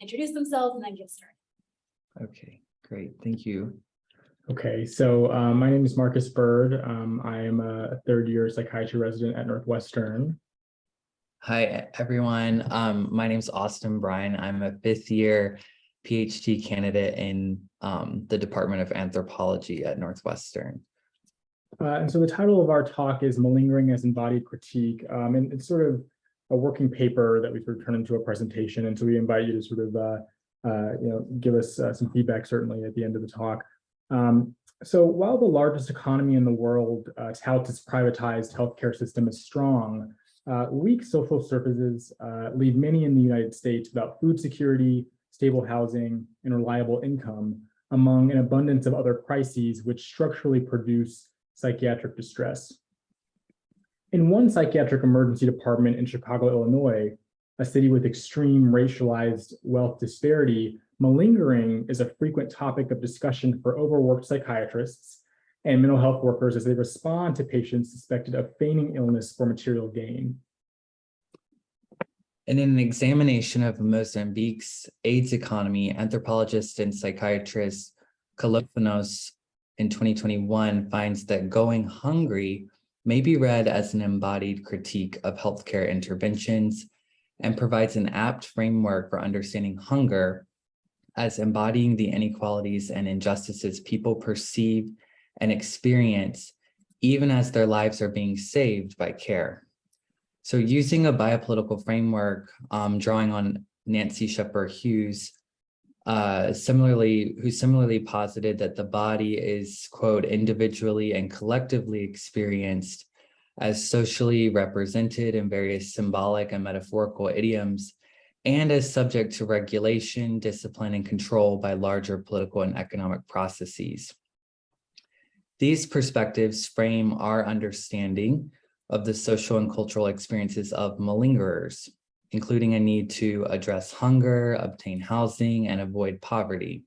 introduce themselves and then get started. Okay, great. Thank you. Okay, so my name is Marcus Byrd. I am a third-year psychiatry resident at Northwestern. Hi, everyone. My name is Bryan. I'm a fifth-year PhD candidate in the Department of Anthropology at Northwestern. And so the title of our talk is Malingering as Embodied Critique. And it's sort of a working paper that we sort of turn into a presentation. And so we invite you to sort of, give us some feedback, certainly at the end of the talk. So while the largest economy in the world touts its privatized healthcare system as strong, weak social services leave many in the United States without food security, stable housing, and reliable income, among an abundance of other crises which structurally produce psychiatric distress. In one psychiatric emergency department in Chicago, Illinois, a city with extreme racialized wealth disparity, malingering is a frequent topic of discussion for overworked psychiatrists and mental health workers as they respond to patients suspected of feigning illness for material gain. In an examination of Mozambique's AIDS economy, anthropologist and psychiatrist Kalofanos in 2021 finds that going hungry may be read as an embodied critique of healthcare interventions and provides an apt framework for understanding hunger as embodying the inequalities and injustices people perceive and experience even as their lives are being saved by care. So using a biopolitical framework, drawing on Nancy Shepard Hughes, who similarly posited that the body is, quote, individually and collectively experienced as socially represented in various symbolic and metaphorical idioms, and as subject to regulation, discipline, and control by larger political and economic processes. These perspectives frame our understanding of the social and cultural experiences of malingerers, including a need to address hunger, obtain housing, and avoid poverty,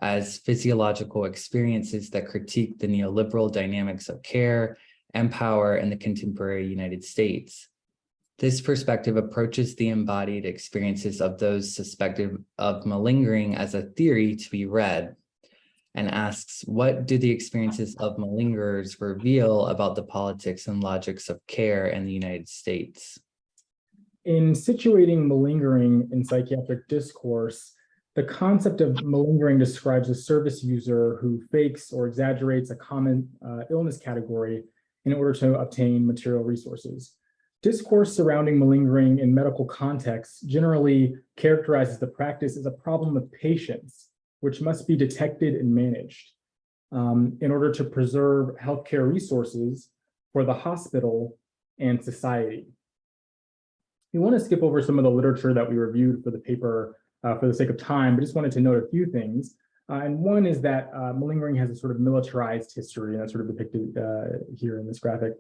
as physiological experiences that critique the neoliberal dynamics of care and power in the contemporary United States. This perspective approaches the embodied experiences of those suspected of malingering as a theory to be read, and asks, what do the experiences of malingerers reveal about the politics and logics of care in the United States? In situating malingering in psychiatric discourse, the concept of malingering describes a service user who fakes or exaggerates a common illness category in order to obtain material resources. Discourse surrounding malingering in medical contexts generally characterizes the practice as a problem of patience, which must be detected and managed in order to preserve healthcare resources for the hospital and society. We want to skip over some of the literature that we reviewed for the paper for the sake of time, but just wanted to note a few things. And one is that malingering has a sort of militarized history, and that's sort of depicted here in this graphic.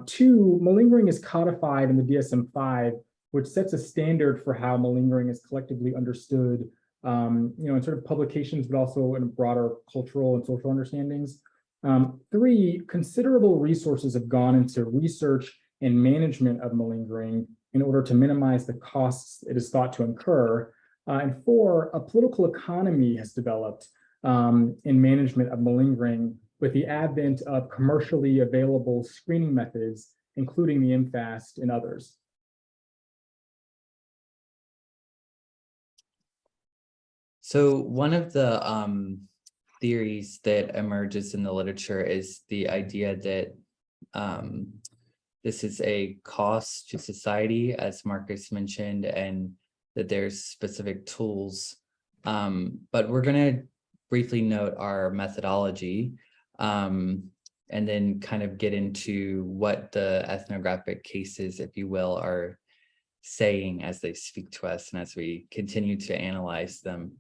Two, malingering is codified in the DSM-5, which sets a standard for how malingering is collectively understood, in sort of publications, but also in broader cultural and social understandings. Three, considerable resources have gone into research and management of malingering in order to minimize the costs it is thought to incur. And four, a political economy has developed in management of malingering with the advent of commercially available screening methods, including the MFAST and others. So one of the theories that emerges in the literature is the idea that this is a cost to society, as Marcus mentioned, and that there's specific tools. But we're going to briefly note our methodology and then kind of get into what the ethnographic cases, if you will, are saying as they speak to us and as we continue to analyze them.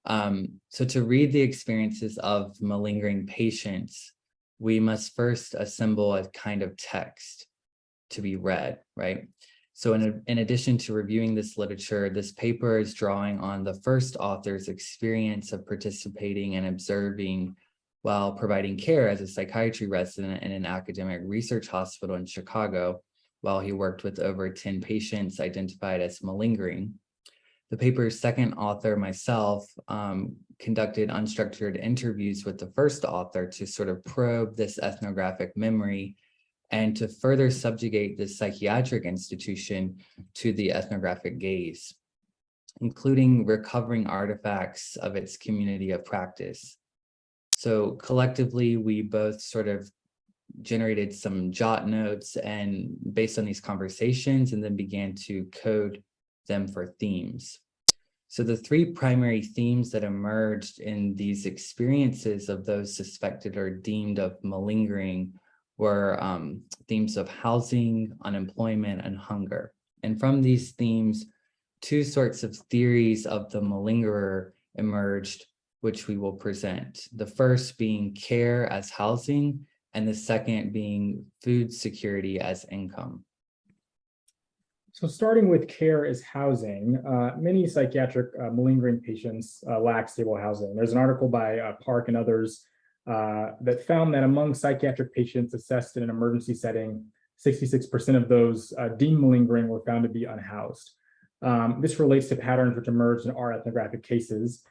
So to read the experiences of malingering patients, we must first assemble a kind of text to be read, right? So in addition to reviewing this literature, this paper is drawing on the first author's experience of participating and observing while providing care as a psychiatry resident in an academic research hospital in Chicago, while he worked with over 10 patients identified as malingering. The paper's second author, myself, conducted unstructured interviews with the first author to sort of probe this ethnographic memory and to further subjugate this psychiatric institution to the ethnographic gaze, including recovering artifacts of its community of practice. So collectively, we both sort of generated some jot notes and based on these conversations, and then began to code them for themes. So the three primary themes that emerged in these experiences of those suspected or deemed of malingering were themes of housing, unemployment, and hunger. And from these themes, two sorts of theories of the malingerer emerged, which we will present. The first being care as housing, and the second being food security as income. So starting with care as housing, many psychiatric malingering patients lack stable housing. There's an article by Park and others that found that among psychiatric patients assessed in an emergency setting, 66% of those deemed malingering were found to be unhoused. This relates to patterns which emerged in our ethnographic cases.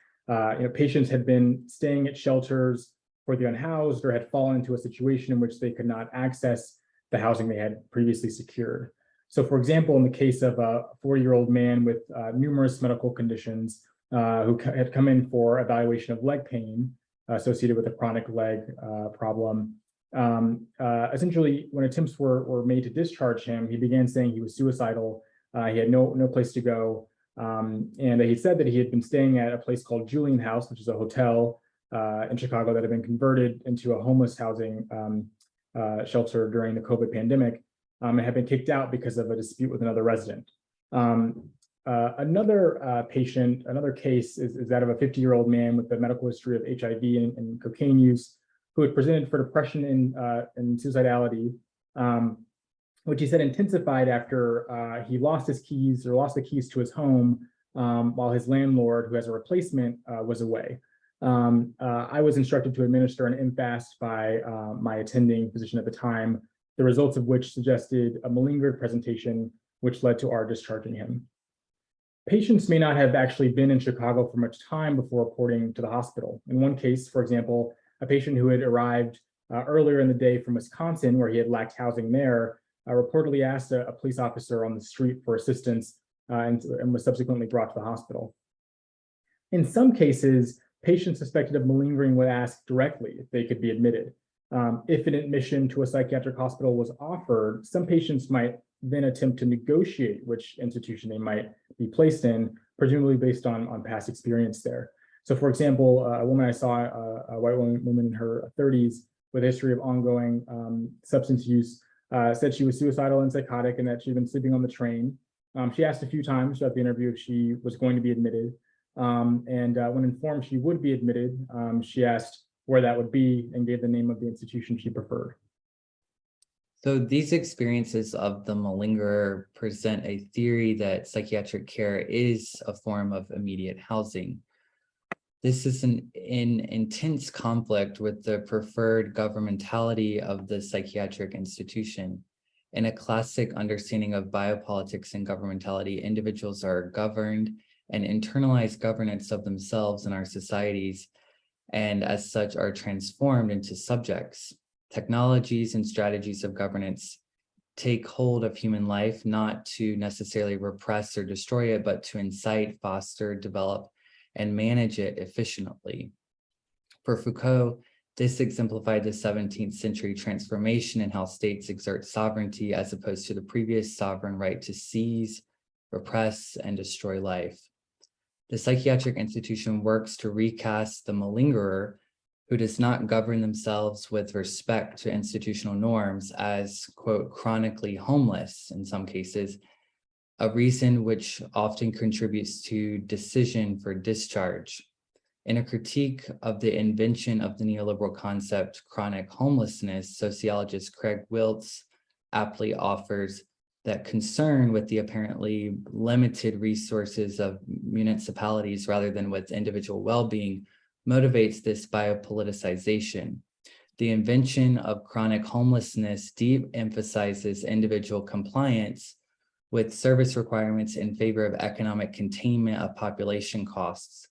Patients had been staying at shelters for the unhoused or had fallen into a situation in which they could not access the housing they had previously secured. So for example, in the case of a 40-year-old man with numerous medical conditions who had come in for evaluation of leg pain associated with a chronic leg problem, essentially when attempts were made to discharge him, he began saying he was suicidal. He had no place to go. And he said that he had been staying at a place called Julian House, which is a hotel in Chicago that had been converted into a homeless housing shelter during the COVID pandemic. And had been kicked out because of a dispute with another resident. Another case is that of a 50-year-old man with a medical history of HIV and cocaine use, who had presented for depression and suicidality, which he said intensified after he lost his keys or lost the keys to his home while his landlord, who has a replacement, was away. I was instructed to administer an MFAST by my attending physician at the time, the results of which suggested a malingered presentation, which led to our discharging him. Patients may not have actually been in Chicago for much time before reporting to the hospital. In one case, for example, a patient who had arrived earlier in the day from Wisconsin, where he had lacked housing there, reportedly asked a police officer on the street for assistance and was subsequently brought to the hospital. In some cases, patients suspected of malingering would ask directly if they could be admitted. If an admission to a psychiatric hospital was offered, some patients might then attempt to negotiate which institution they might be placed in, presumably based on past experience there. So for example, a woman I saw, a white woman in her 30s with a history of ongoing substance use, said she was suicidal and psychotic and that she'd been sleeping on the train. She asked a few times throughout the interview if she was going to be admitted. And when informed she would be admitted, she asked where that would be and gave the name of the institution she preferred. So these experiences of the malingerer present a theory that psychiatric care is a form of immediate housing. This is in intense conflict with the preferred governmentality of the psychiatric institution. In a classic understanding of biopolitics and governmentality, individuals are governed and internalize governance of themselves in our societies, and as such are transformed into subjects. Technologies and strategies of governance take hold of human life, not to necessarily repress or destroy it, but to incite, foster, develop, and manage it efficiently. For Foucault, this exemplified the 17th century transformation in how states exert sovereignty as opposed to the previous sovereign right to seize, repress, and destroy life. The psychiatric institution works to recast the malingerer, who does not govern themselves with respect to institutional norms, as, quote, chronically homeless in some cases, a reason which often contributes to decision for discharge. In a critique of the invention of the neoliberal concept chronic homelessness, sociologist Craig Wiltz aptly offers that concern with the apparently limited resources of municipalities rather than with individual well-being motivates this biopoliticization. The invention of chronic homelessness de-emphasizes individual compliance with service requirements in favor of economic containment of population costs,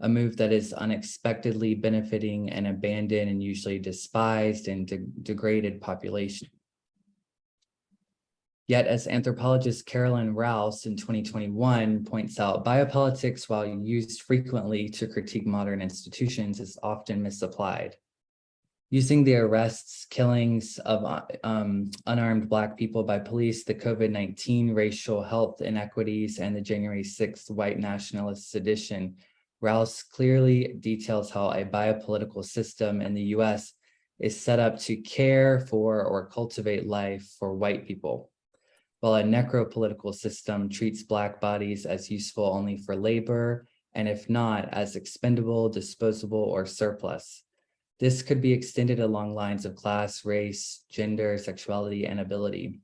a move that is unexpectedly benefiting an abandoned and usually despised and degraded population. Yet, as anthropologist Carolyn Rouse in 2021 points out, biopolitics, while used frequently to critique modern institutions, is often misapplied. Using the arrests, killings of unarmed Black people by police, the COVID-19 racial health inequities, and the January 6th white nationalist sedition, Rouse clearly details how a biopolitical system in the US is set up to care for or cultivate life for white people, while a necropolitical system treats Black bodies as useful only for labor, and if not, as expendable, disposable, or surplus. This could be extended along lines of class, race, gender, sexuality, and ability.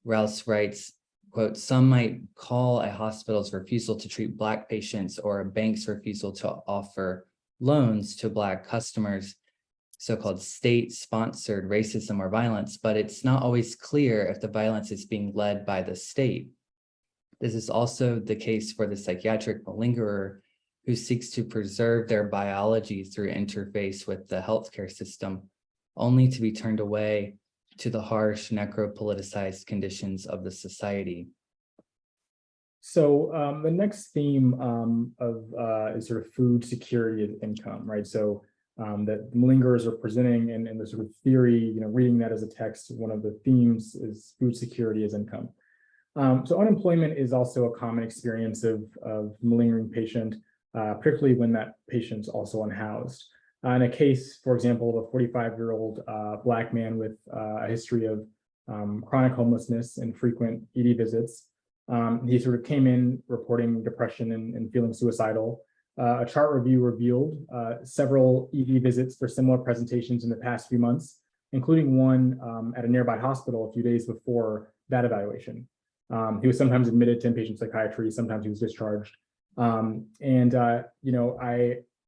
Rouse writes, quote, "Some might call a hospital's refusal to treat Black patients or a bank's refusal to offer loans to Black customers so-called state-sponsored racism or violence, but it's not always clear if the violence is being led by the state. This is also the case for the psychiatric malingerer who seeks to preserve their biology through interface with the healthcare system, only to be turned away to the harsh necropoliticized conditions of the society." So the next theme is sort of food security and income, right? So that malingerers are presenting and the sort of theory, reading that as a text, one of the themes is food security as income. So unemployment is also a common experience of malingering patient, particularly when that patient's also unhoused. In a case, for example, of a 45-year-old Black man with a history of chronic homelessness and frequent ED visits, he sort of came in reporting depression and feeling suicidal. A chart review revealed several ED visits for similar presentations in the past few months, including one at a nearby hospital a few days before that evaluation. He was sometimes admitted to inpatient psychiatry, sometimes he was discharged.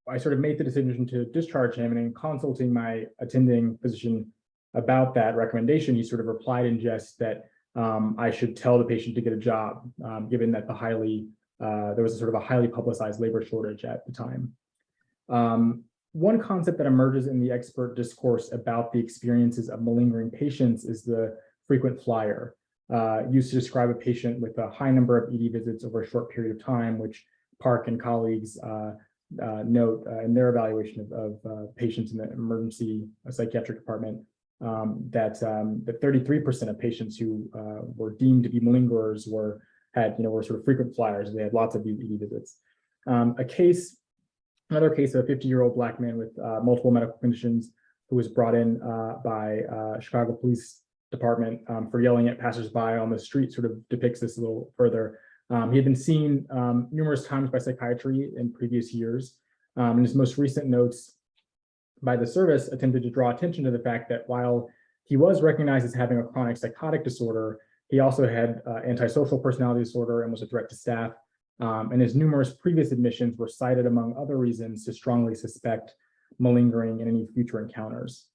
I sort of made the decision to discharge him, and in consulting my attending physician about that recommendation, he sort of replied in jest that I should tell the patient to get a job, given that there was a sort of a highly publicized labor shortage at the time. One concept that emerges in the expert discourse about the experiences of malingering patients is the frequent flyer, used to describe a patient with a high number of ED visits over a short period of time, which Park and colleagues note in their evaluation of patients in the emergency psychiatric department, that 33% of patients who were deemed to be malingerers were sort of frequent flyers. They had lots of ED visits. Another case of a 50-year-old Black man with multiple medical conditions who was brought in by Chicago Police Department for yelling at passersby on the street sort of depicts this a little further. He had been seen numerous times by psychiatry in previous years. And his most recent notes by the service attempted to draw attention to the fact that while he was recognized as having a chronic psychotic disorder, he also had antisocial personality disorder and was a threat to staff. And his numerous previous admissions were cited, among other reasons, to strongly suspect malingering in any future encounters.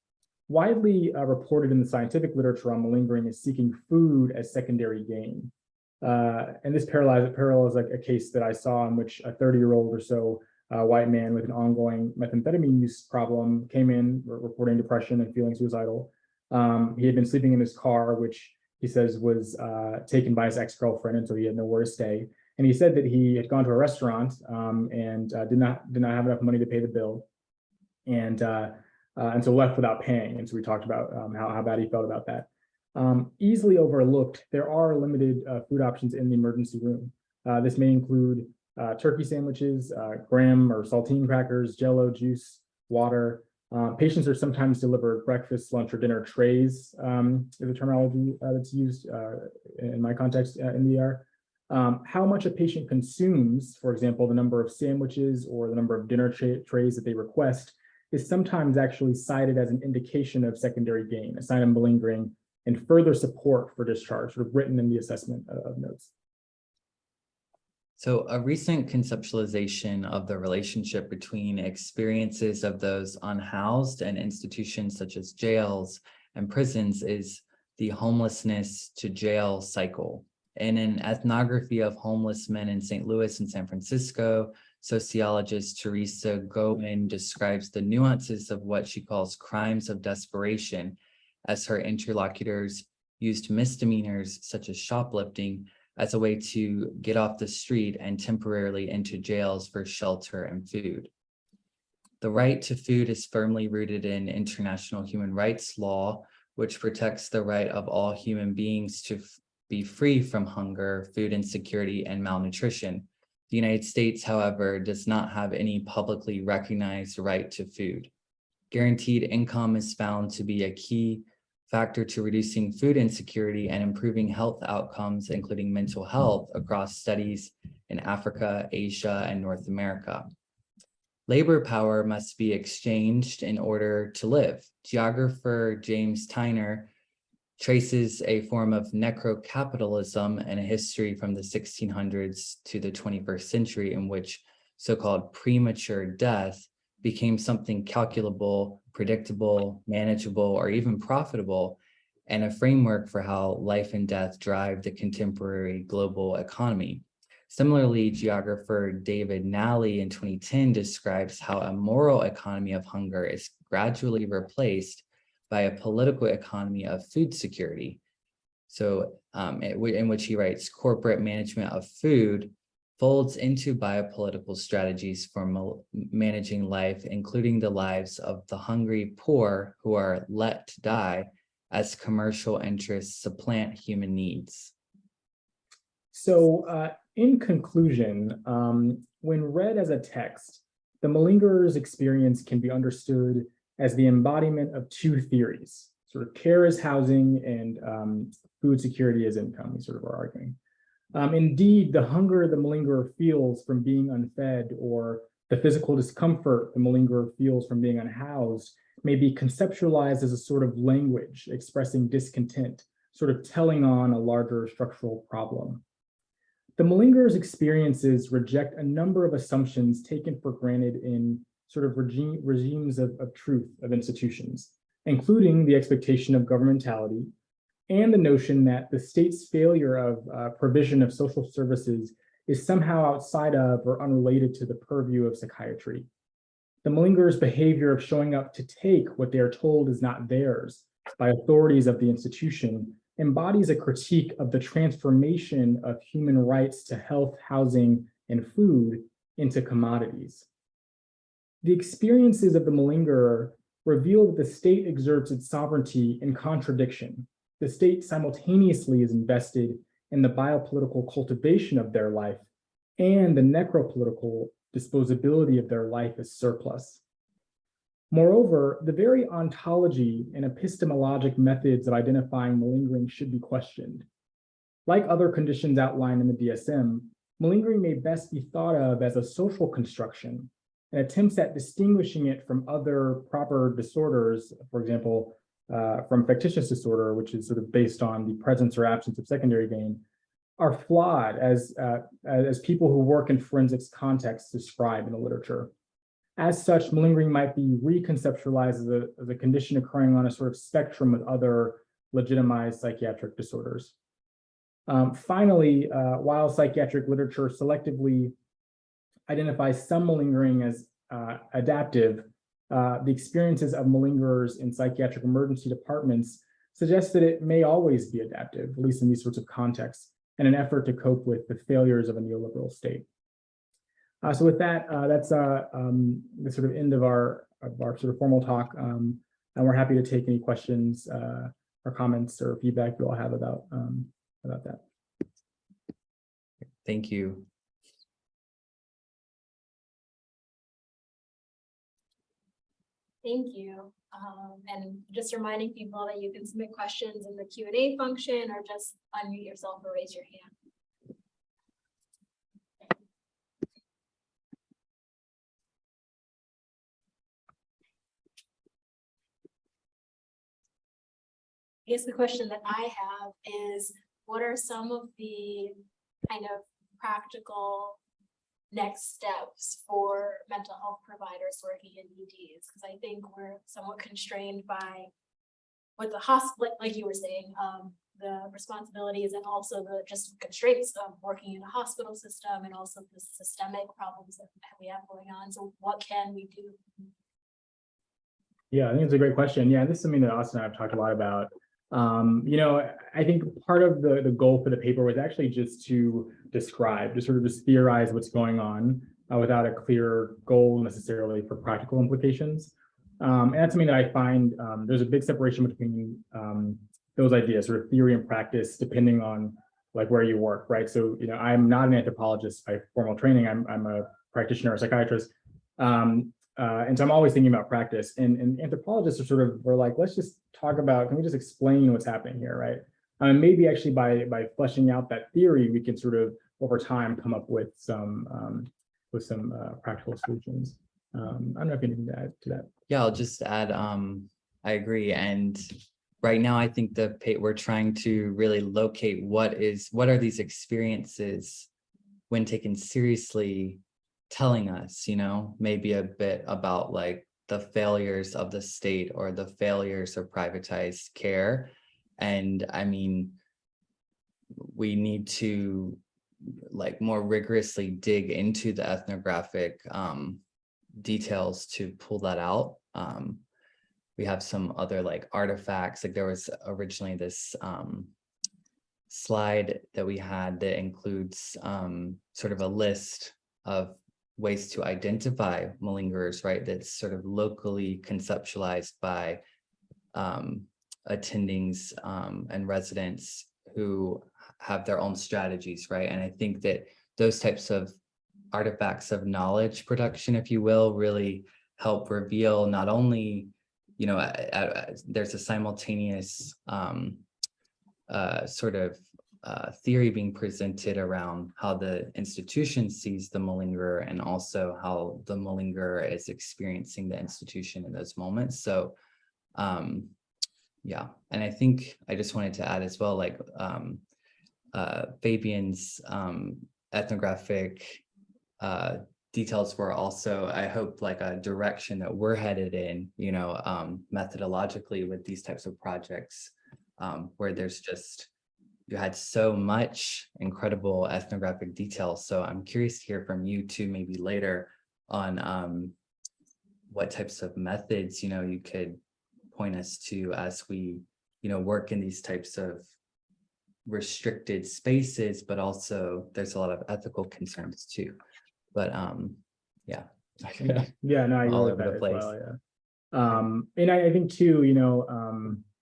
Widely reported in the scientific literature on malingering is seeking food as secondary gain. And this parallels like a case that I saw in which a 30-year-old or so white man with an ongoing methamphetamine use problem came in reporting depression and feeling suicidal. He had been sleeping in his car, which he says was taken by his ex-girlfriend, and so he had nowhere to stay. And he said that he had gone to a restaurant and did not have enough money to pay the bill, and so left without paying. And so we talked about how bad he felt about that. Easily overlooked, there are limited food options in the emergency room. This may include turkey sandwiches, graham or saltine crackers, Jell-O, juice, water. Patients are sometimes delivered breakfast, lunch, or dinner trays, is the terminology that's used in my context in the ER. How much a patient consumes, for example, the number of sandwiches or the number of dinner trays that they request, is sometimes actually cited as an indication of secondary gain, a sign of malingering, and further support for discharge, sort of written in the assessment of notes. So a recent conceptualization of the relationship between experiences of those unhoused and institutions such as jails and prisons is the homelessness to jail cycle. In an ethnography of homeless men in St. Louis and San Francisco, sociologist Teresa Goen describes the nuances of what she calls crimes of desperation, as her interlocutors used misdemeanors such as shoplifting as a way to get off the street and temporarily into jails for shelter and food. The right to food is firmly rooted in international human rights law, which protects the right of all human beings to be free from hunger, food insecurity, and malnutrition. The United States, however, does not have any publicly recognized right to food. Guaranteed income is found to be a key factor to reducing food insecurity and improving health outcomes, including mental health, across studies in Africa, Asia, and North America. Labor power must be exchanged in order to live. Geographer James Tyner traces a form of necrocapitalism and a history from the 1600s to the 21st century in which so-called premature death became something calculable, predictable, manageable, or even profitable, and a framework for how life and death drive the contemporary global economy. Similarly, geographer David Nally in 2010 describes how a moral economy of hunger is gradually replaced by a political economy of food security. So in which he writes, corporate management of food folds into biopolitical strategies for managing life, including the lives of the hungry poor who are let to die as commercial interests supplant human needs. So in conclusion, when read as a text, the malingerer's experience can be understood as the embodiment of two theories, sort of care as housing and food security as income, we sort of are arguing. Indeed, the hunger the malingerer feels from being unfed or the physical discomfort the malingerer feels from being unhoused may be conceptualized as a sort of language expressing discontent, sort of telling on a larger structural problem. The malingerer's experiences reject a number of assumptions taken for granted in sort of regimes of truth of institutions, including the expectation of governmentality, and the notion that the state's failure of provision of social services is somehow outside of or unrelated to the purview of psychiatry. The malingerer's behavior of showing up to take what they are told is not theirs by authorities of the institution embodies a critique of the transformation of human rights to health, housing, and food into commodities. The experiences of the malingerer reveal that the state exerts its sovereignty in contradiction. The state simultaneously is invested in the biopolitical cultivation of their life and the necropolitical disposability of their life as surplus. Moreover, the very ontology and epistemologic methods of identifying malingering should be questioned. Like other conditions outlined in the DSM, malingering may best be thought of as a social construction and attempts at distinguishing it from other proper disorders, for example, from factitious disorder, which is sort of based on the presence or absence of secondary gain, are flawed as people who work in forensics contexts describe in the literature. As such, malingering might be reconceptualized as a condition occurring on a sort of spectrum with other legitimized psychiatric disorders. Finally, while psychiatric literature selectively identifies some malingering as adaptive, the experiences of malingerers in psychiatric emergency departments suggest that it may always be adaptive, at least in these sorts of contexts, in an effort to cope with the failures of a neoliberal state. So with that, that's the sort of end of our sort of formal talk, and we're happy to take any questions or comments or feedback you all have about that. Thank you. Thank you. And just reminding people that you can submit questions in the Q&A function or just unmute yourself or raise your hand. I guess the question that I have is, what are some of the kind of practical next steps for mental health providers working in EDs? Because I think we're somewhat constrained by what the hospital, like you were saying, the responsibilities and also the just constraints of working in a hospital system and also the systemic problems that we have going on. So what can we do? Yeah, I think it's a great question. Yeah, this is something that Austin and I have talked a lot about. I think part of the goal for the paper was actually just to describe, to sort of just theorize what's going on without a clear goal necessarily for practical implications. And that's something that I find there's a big separation between those ideas, sort of theory and practice, depending on like where you work, right? So, I'm not an anthropologist by formal training. I'm a practitioner, a psychiatrist. And so I'm always thinking about practice, and anthropologists we're like, let's just talk about, can we just explain what's happening here, right? Maybe actually by fleshing out that theory, we can sort of over time come up with some practical solutions. I don't know if you have anything to add to that. Yeah, I'll just add, I agree. And right now, I think we're trying to really locate what are these experiences when taken seriously telling us, maybe a bit about like the failures of the state or the failures of privatized care. And I mean, we need to like more rigorously dig into the ethnographic details to pull that out. We have some other like artifacts, like there was originally this slide that we had that includes sort of a list of ways to identify malingerers, right? That's sort of locally conceptualized by attendings and residents who have their own strategies, right? And I think that those types of artifacts of knowledge production, if you will, really help reveal not only, there's a simultaneous theory being presented around how the institution sees the malingerer and also how the malingerer is experiencing the institution in those moments. So yeah, and I think I just wanted to add as well, like Fabian's ethnographic details were also, I hope, like a direction that we're headed in, methodologically with these types of projects, where you had so much incredible ethnographic detail. So I'm curious to hear from you too, maybe later on what types of methods, you could point us to as we, work in these types of restricted spaces, but also there's a lot of ethical concerns too. But yeah. Yeah, no, I agree all with over that the as place. well, yeah. And I think too,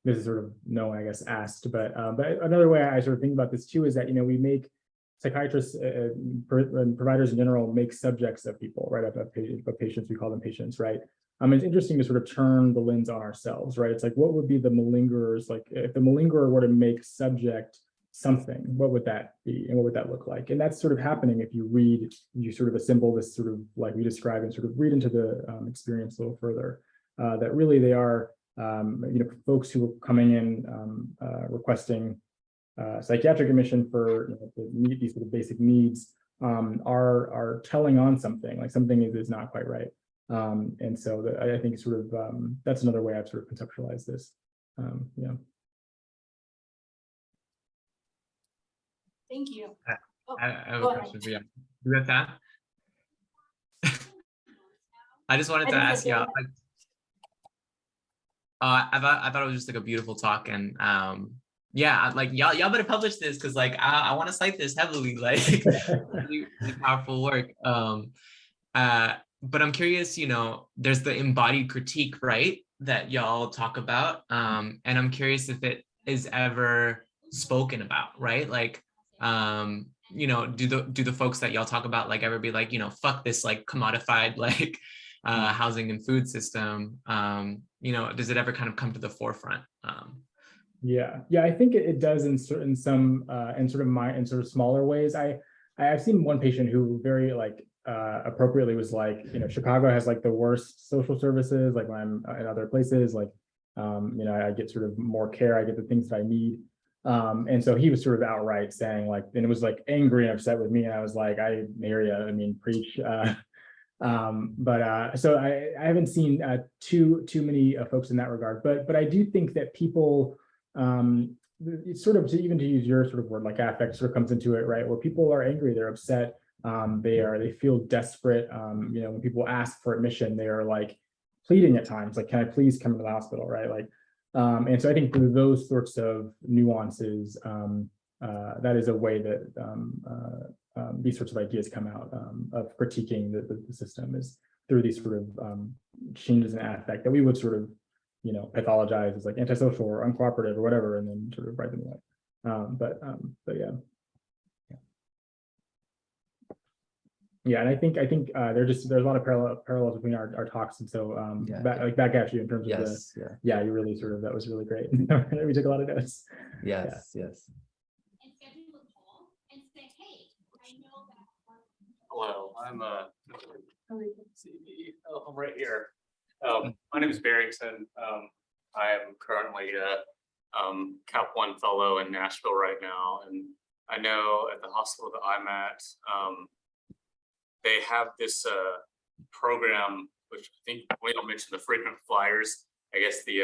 this is sort of no one, I guess, asked, but another way I sort of think about this too is that, we make psychiatrists and providers in general make subjects of people, right? Of patients, we call them patients, right? It's interesting to sort of turn the lens on ourselves, right? It's like, what would be the malingerers? Like if the malingerer were to make subject something, what would that be? And what would that look like? And that's sort of happening if you sort of assemble this sort of like we described and sort of read into the experience a little further, that really they are, folks who are coming in requesting psychiatric admission for to meet these sort of basic needs are telling on something, like something is not quite right. And so I think sort of that's another way I've sort of conceptualized this. Yeah. Thank you. I have go a ahead. question for you. You got that? I just wanted I to just ask said you. go I thought it was just like a beautiful talk, and yeah, like y'all better publish this because like I want to cite this heavily, like really, really powerful work. But I'm curious, there's the embodied critique, right, that y'all talk about, and I'm curious if it is ever spoken about, right? Like, do the folks that y'all talk about like ever be like, fuck this like commodified like housing and food system? Does it ever kind of come to the forefront? Yeah, I think it does in sort of smaller ways. I've seen one patient who very like appropriately was like, Chicago has like the worst social services, like when I'm in other places, like I get sort of more care, I get the things that I need. And so he was sort of outright saying like, and it was like angry and upset with me, and I was like, I hear you, I mean, preach. So I haven't seen too many folks in that regard, but I do think that people it's sort of, to even to use your sort of word, like affect sort of comes into it, right? Where people are angry, they're upset, they feel desperate. When people ask for admission, they are like pleading at times, like, can I please come to the hospital, right? Like, and so I think through those sorts of nuances, that is a way that these sorts of ideas come out of critiquing the system, is through these sort of changes in affect that we would sort of, pathologize as like antisocial or uncooperative or whatever, and then sort of write them away. But yeah. Yeah, and I think there's a lot of parallels between our talks, and so back at you in terms of Yes, you really sort of, that was really great. We took a lot of notes. yes. And schedule a call and say, hey, I know that. Hello, I'm I'm right here. My name is Barrington. I am currently a Cap 1 fellow in Nashville right now, and I know at the hospital that I'm at, they have this program, which I think we don't mention the frequent flyers. I guess the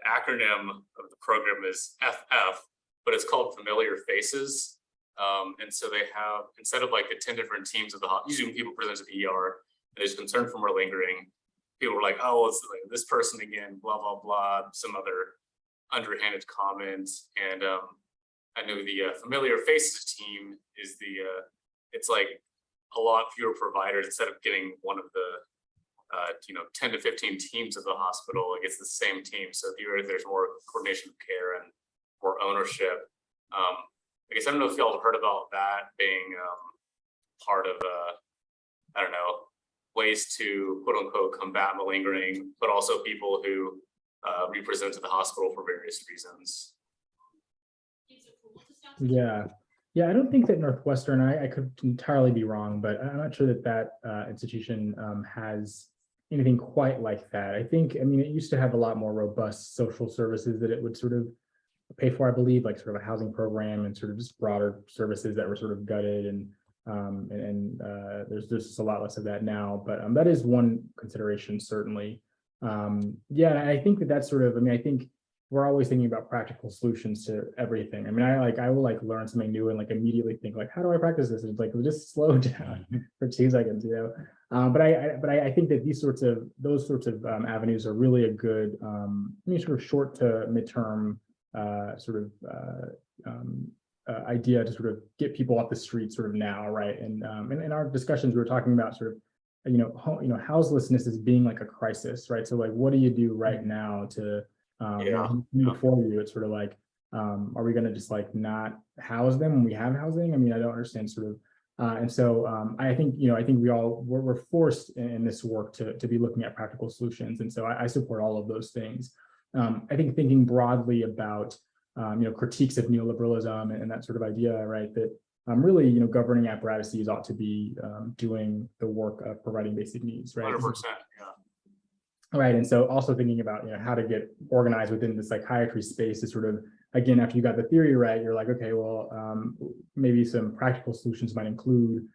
acronym of the program is FF, but it's called Familiar Faces. And so they have, instead of like the 10 different teams of the hospital, usually when people present to the ER, there's concern for malingering. People were like, oh, it's like this person again, blah, blah, blah, some other underhanded comments. And I know the Familiar Faces team is it's like a lot fewer providers. Instead of getting one of the 10 to 15 teams of the hospital, it gets the same team. So there's more coordination of care and more ownership. I guess I don't know if y'all have heard about that being part of I don't know, ways to quote unquote combat malingering, but also people who represent to the hospital for various reasons. Yeah, I don't think that Northwestern, I could entirely be wrong, but I'm not sure that institution has anything quite like that. I mean, it used to have a lot more robust social services that it would sort of pay for, I believe, like sort of a housing program and sort of just broader services that were sort of gutted, and there's just a lot less of that now, but that is one consideration, certainly. I think that's sort of, I mean, I think we're always thinking about practical solutions to everything. I mean, I will like learn something new and like immediately think like, how do I practice this? And it's like, just slow down for 2 seconds, But I think that those sorts of avenues are really a good, sort of short to midterm idea to sort of get people off the street sort of now, right? And in our discussions, we were talking about sort of, houselessness as being like a crisis, right? So like, what do you do right now to before you? It's sort of like, are we going to just like not house them when we have housing? I mean, I don't understand sort of. And so I think we're forced in this work to be looking at practical solutions. And so I support all of those things. I think thinking broadly about critiques of neoliberalism and that sort of idea, right? That really, governing apparatuses ought to be doing the work of providing basic needs, right? 100%, Right, and so also thinking about how to get organized within the psychiatry space is sort of, again, after you got the theory right, you're like, okay, well, maybe some practical solutions might include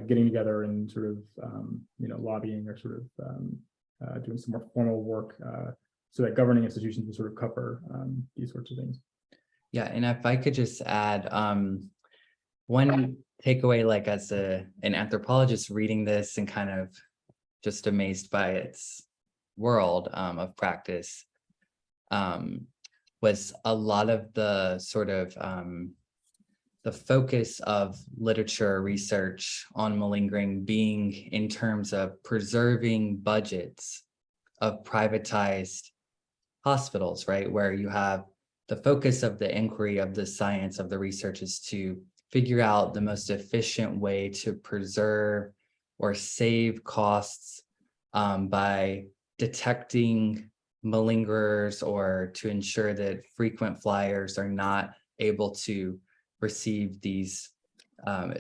getting together and sort of lobbying or sort of doing some more formal work so that governing institutions will sort of cover these sorts of things. Yeah, and if I could just add one takeaway, like as an anthropologist reading this and kind of just amazed by its world of practice, was a lot of the sort of the focus of literature research on malingering being in terms of preserving budgets of privatized hospitals, right? Where you have the focus of the inquiry of the science of the research is to figure out the most efficient way to preserve or save costs by detecting malingerers, or to ensure that frequent flyers are not able to receive these,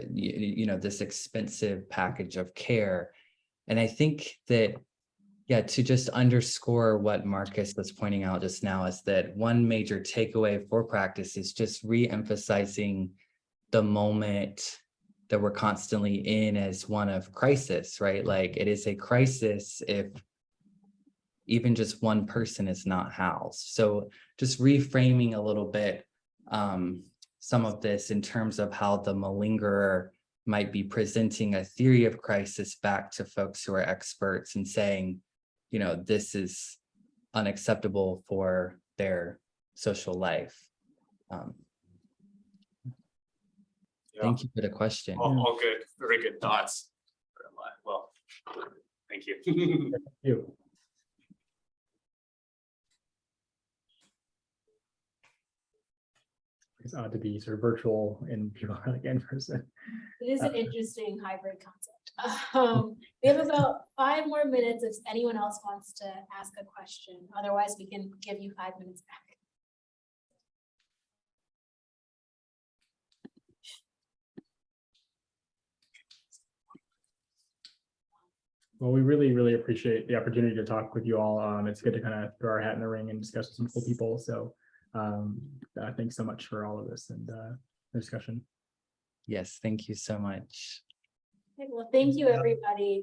this expensive package of care. And I think that, to just underscore what Marcus was pointing out just now, is that one major takeaway for practice is just re-emphasizing the moment that we're constantly in as one of crisis, right? Like, it is a crisis if even just one person is not housed. So just reframing a little bit some of this in terms of how the malingerer might be presenting a theory of crisis back to folks who are experts and saying, you know, this is unacceptable for their social life. Yeah, Thank you for the question. all good, very good thoughts. Well, thank you. You. It's odd to be sort of virtual and people like in person. It is an interesting hybrid concept. We have about 5 more minutes if anyone else wants to ask a question. Otherwise, we can give you 5 minutes back. Well, we really, really appreciate the opportunity to talk with you all. It's good to kind of throw our hat in the ring and discuss with some cool people. So thanks so much for all of this and the discussion. Yes, thank you so much. Okay, well, thank you, everybody.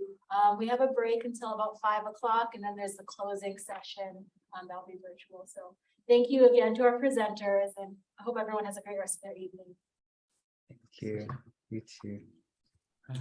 We have a break until about 5 o'clock, and then there's the closing session. That'll be virtual. So thank you again to our presenters, and I hope everyone has a great rest of their evening. Thank you. You too. Bye.